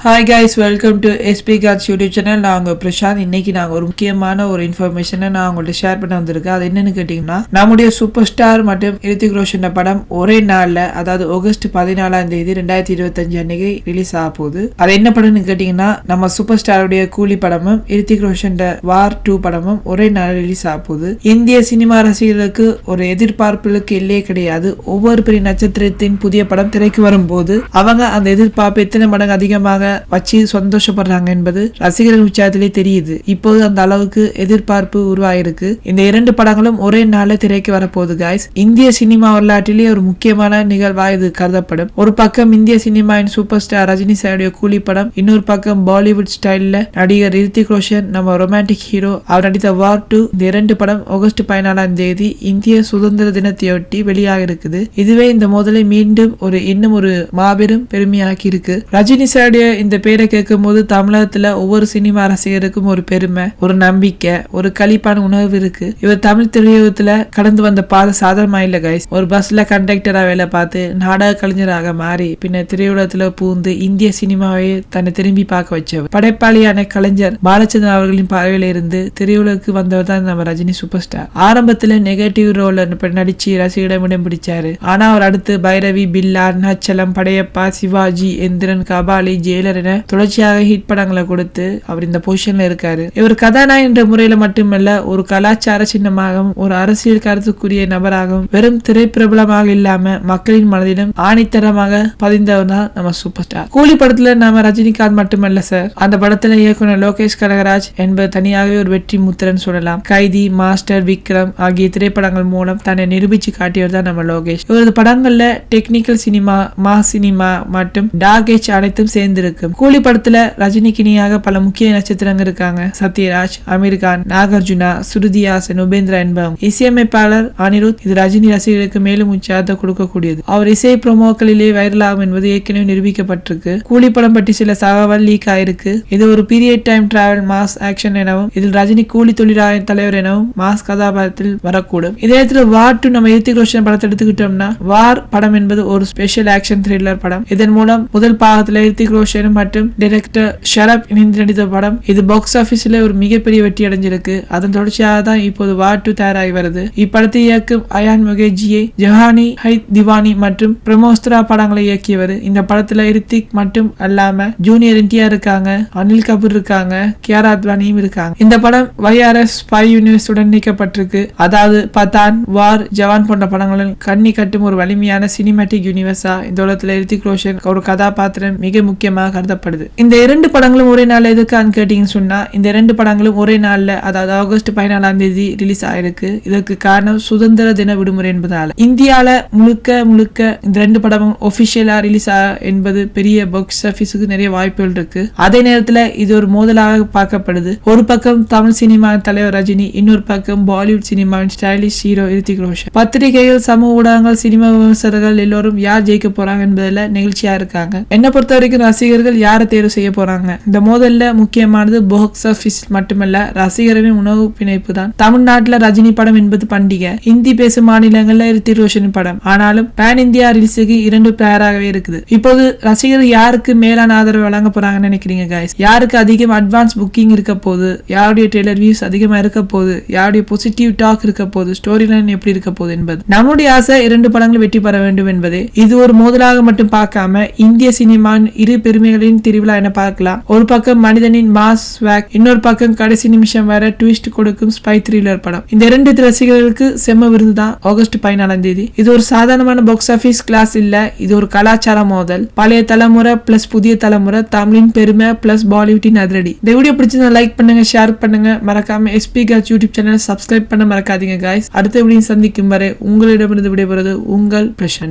Hi guys, welcome to SP Gods YouTube channel. நான் உங்க பிரசாந்த். இன்னைக்கு நாங்க ஒரு முக்கியமான ஒரு இன்ஃபர்மேஷனை நான் உங்கள்ட்ட ஷேர் பண்ண வந்திருக்கேன். அது என்னன்னு கேட்டீங்கன்னா, நம்முடைய சூப்பர் ஸ்டார் மற்றும் ரித்திக் ரோஷன் படம் ஒரே நாள்ல, அதாவது ஆகஸ்ட் 14ஆம் தேதி 2025 அன்னைக்கு ரிலீஸ் ஆக போகுது. அது என்ன படம்னு கேட்டீங்கன்னா, நம்ம சூப்பர் ஸ்டாருடைய கூலி படமும் ரித்திக் ரோஷன் வார் 2 படமும் ஒரே நாள் ரிலீஸ் ஆக போகுது. இந்திய சினிமா ரசிகர்களுக்கு ஒரு எதிர்பார்ப்புகளுக்கு எல்லையே கிடையாது. ஒவ்வொரு பெரிய நட்சத்திரத்தின் புதிய படம் திரைக்கு வரும்போது அவங்க அந்த எதிர்பார்ப்பு எத்தனை மடங்கு அதிகமாக வச்சு சந்தோஷப்படுறாங்க என்பது ரசிகர்கள் உற்சாகத்திலே தெரியுது. இப்போது அந்த அளவுக்கு எதிர்பார்ப்பு உருவாயிருக்கு. இந்த 2 படங்களும் ஒரே நாள்ல திரைக்கு வரப்போகுது guys. இந்திய சினிமா வரலாற்றிலே ஒரு முக்கியமான நிகழ்வா இது கருதப்படும். ஒரு பக்கம் இந்திய சினிமாவின் சூப்பர் ஸ்டார் ரஜினி சாருடைய கூலி படம், இன்னொரு பக்கம் பாலிவுட் ஸ்டைல்ல நடிகர் ரித்திக் ரோஷன், நம்ம ரொமான்டிக் ஹீரோ, அவர் நடித்த வார் 2, இந்த 2 படம் ஆகஸ்ட் 14ஆம் தேதி இந்திய சுதந்திர தினத்தையொட்டி வெளியாக இருக்குது. இதுவே இந்த மோதலை மீண்டும் இன்னும் ஒரு மாபெரும் பெருமையாக்கி இருக்கு. ரஜினி சாருடைய இந்த பேரை கேட்கும் போது தமிழகத்துல ஒவ்வொரு சினிமா ரசிகருக்கும் ஒரு பெருமை, ஒரு நம்பிக்கை, ஒரு களிப்பான உணர்வு இருக்கு. இவர் தமிழ் திரையுலகத்துல கடந்து வந்த பாதை சாதாரணமா இல்ல கைஸ். ஒரு பஸ்ல கண்டக்டரா வேலை பார்த்து நாடக கலைஞராக மாறி பின்ன திரையுலகத்துல பூந்து இந்திய சினிமாவை தன்னை திரும்பி பார்க்க வச்சவர். படைப்பாளியான கலைஞர் பாலச்சந்திரன் அவர்களின் பார்வையில இருந்து திரையுலகுக்கு வந்தவர் தான் நம்ம ரஜினி சூப்பர் ஸ்டார். ஆரம்பத்துல நெகட்டிவ் ரோல் நடிச்சு ரசிகரிடம் இடம் பிடிச்சாரு. ஆனா அவர் அடுத்து பைரவி, பில்லா, நச்சலம், படையப்பா, சிவாஜி, எந்திரன், கபாலி, ஜெயிலர் என தொடர்ச்சியாக ஹிட் படங்களை கொடுத்து அவர் இந்த பொசிஷன்ல இருக்காரு. இவர் கதாநாயகன் என்ற முறையில மட்டுமல்ல, ஒரு கலாச்சார சின்னமாகவும் ஒரு அரசியல் கருத்துக்குரிய நபராகவும் வெறும் திரைப்பிரபலமாக இல்லாம மக்களின் மனதிலும் ஆணித்தரமாக பதிந்தவர் தான் நம்ம சூப்பர் ஸ்டார். கூலி படத்துல நம்ம ரஜினிகாந்த் மட்டுமல்ல சார், அந்த படத்துல இயக்குனர் லோகேஷ் கனகராஜ் என்பது தனியாகவே ஒரு வெற்றி முத்திரன் சொல்லலாம். கைதி, மாஸ்டர், விக்ரம் ஆகிய திரைப்படங்கள் மூலம் தன்னை நிரூபிச்சு காட்டியவர் தான் நம்ம லோகேஷ். இவரது படங்கள்ல டெக்னிக்கல் சினிமா, மாஸ் சினிமா மற்றும் டார்க் ஏஜ் அனைத்தும் சேர்ந்திருக்கு. கூலி படத்துல ரஜினிக்கு இணையாக பல முக்கிய நட்சத்திரங்கள் இருக்காங்க. சத்யராஜ், அமீர் கான், நாகார்ஜுனா, ஸ்ருதி ஹாசன், உபேந்திரா என்பவங்க. இசையமைப்பாளர் அனிருத். இது ரஜினி ரசிகர்களுக்கு மேலும் உற்சாகத்தை கொடுக்கக்கூடியது. அவர் இசை ப்ரோமோக்களிலே வைரலாகும் என்பது ஏற்கனவே நிரூபிக்கப்பட்டிருக்கு. கூலி படம் பற்றி சில தகவல் லீக் ஆயிருக்கு. இது ஒரு period time travel mass action எனவும், இதில் ரஜினி கூலி தொழிலாளர் தலைவர் எனவும் மாஸ் கதாபாத்திரத்தில் வரக்கூடும். இதே நேரத்தில் வார் 2 நம்ம ரித்திக் ரோஷன் படத்தை எடுத்துக்கிட்டோம்னா, வார் படம் என்பது ஒரு ஸ்பெஷல் ஆக்ஷன் த்ரில்லர் படம். இதன் மூலம் முதல் பாகத்தில் ரித்திக் ரோஷன் மற்றும் டைரக்டர் ஷரப் இணைந்து நடித்த படம். இது பாக்ஸ் ஆபீஸ்ல ஒரு மிகப்பெரிய வெற்றி அடைஞ்சிருக்கு. அதன் தொடர்ச்சியாக தான் இப்போது வார் 2 தயாராகி வருது. இப்படத்தை இயக்கும் அயான் முகர்ஜியை ஜஹானி ஹைத் திவானி மற்றும் பிரமோஸ்திரா படங்களை இயக்கியவர். இந்த படத்துல ரித்திக் மட்டும் அல்லாம ஜூனியர் என்டிஆர் இருக்காங்க, அனில் கபூர் இருக்காங்க, கியாரா அத்வானியும் இருக்காங்க. இந்த படம் YRS ஸ்பை யூனிவர்ஸ் உடன் நீக்கப்பட்டிருக்கு. அதாவது பதான், வார், ஜவான் போன்ற படங்களில் கண்ணி கட்டும் ஒரு வலிமையான சினிமேட்டிக் யூனிவர்ஸா இந்த உலகத்துல ரித்திக் ரோஷன் ஒரு கதாபாத்திரம் மிக முக்கியமாக கருதப்படுது. இந்த 2 படங்களும் ஒரே நாள் எதுக்கான்னு கேட்டீங்கன்னு சொன்னா, இந்த 2 படங்களும் ஒரே நாள்ல, அதாவது ஆகஸ்ட் 14ஆம் தேதி ரிலீஸ் ஆயிருக்கு. இதற்கு காரணம் சுதந்திர தின விடுமுறை என்பதால. இந்தியால முழுக்க இந்த 2 படமும் ஒபிஷியலா ரிலீஸ் என்பது பெரிய பாக்ஸ் ஆபீஸுக்கு நிறைய வாய்ப்புகள் இருக்கு. அதே நேரத்துல இது ஒரு மோதலாக பார்க்கப்படுது. ஒரு பக்கம் தமிழ் சினிமா தலைவர் ரஜினி, இன்னொரு பக்கம் பாலிவுட் சினிமாவின் ஸ்டைலிஷ் ஹீரோ ரித்திக் ரோஷன். பத்திரிகைகள், சமூக ஊடகங்கள், சினிமா விமர்சகர்கள் எல்லோரும் யார் ஜெயிக்க போறாங்க என்பதில் நெகிழ்ச்சியா இருக்காங்க. என்ன பொறுத்த வரைக்கும் ரசிகர்கள் யாரை தேர்வு செய்ய போறாங்க? இந்த மோதல்ல முக்கியமானது பாக்ஸ் ஆபீஸ் மட்டுமல்ல, ரசிகர்களின் உணவு பிணைப்பு தான். தமிழ்நாட்டுல ரஜினி படம் என்பது பண்டிகை. ஹிந்தி பேசும் மாநிலங்கள்ல ரித்திக் ரோஷன் படம். ஆனாலும் பேன் இந்தியா ரிலீஸுக்கு 2 தயாராகவே இருக்குது. இப்போது ரசிகர்கள் யாருக்கு மேலான ஆதரவு வழங்க போறாங்கன்னு நினைக்கிறீங்க guys? யாருக்கு அதிகம் அட்வான்ஸ் புக்கிங் இருக்க போகுது? யாருடைய ட்ரெய்லர் வியூஸ் அதிகமா இருக்க போகுது? யாருடைய பாசிட்டிவ் டாக் இருக்க போகுது? ஸ்டோரி லைன் எப்படி இருக்க போகுது என்பது நம்முடைய ஆசை. 2 படங்கள் வெற்றி பெற வேண்டும் என்பதே. இது ஒரு மோதலாக மட்டும் பார்க்காம இந்திய சினிமாவின் இரு பெருமைகளின் திருவிழா என பார்க்கலாம். ஒரு பக்கம் மனிதனின் மாஸ் வேக், இன்னொரு பக்கம் கடைசி நிமிஷம் வர ட்விஸ்ட் கொடுக்கும் ஸ்பை த்ரில்லர் படம். இந்த 2 ரசிகர்களுக்கு செம்ம விருது தான் ஆகஸ்ட் 14ஆம் தேதி. இது ஒரு சாதாரணமான பாக்ஸ் ஆபீஸ் கிளாஸ் இல்ல, இது ஒரு கலாச்சார மோதல். பழைய தலைமுறை பிளஸ் புதிய தலைமுறை, தமிழின் பெருமை பிளஸ் பாலிவுட்டின் அதிரடி. இந்த வீடியோ பிடிச்சதை லைக் பண்ணுங்க, ஷேர் பண்ணுங்க, மறக்காம SP Gods YouTube channel subscribe பண்ண மறக்காதீங்க guys. அடுத்த வீடியோ சந்திக்கும் வரை உங்களிடமிருந்து விடைபெறுவது உங்கள் பிரசாந்த்.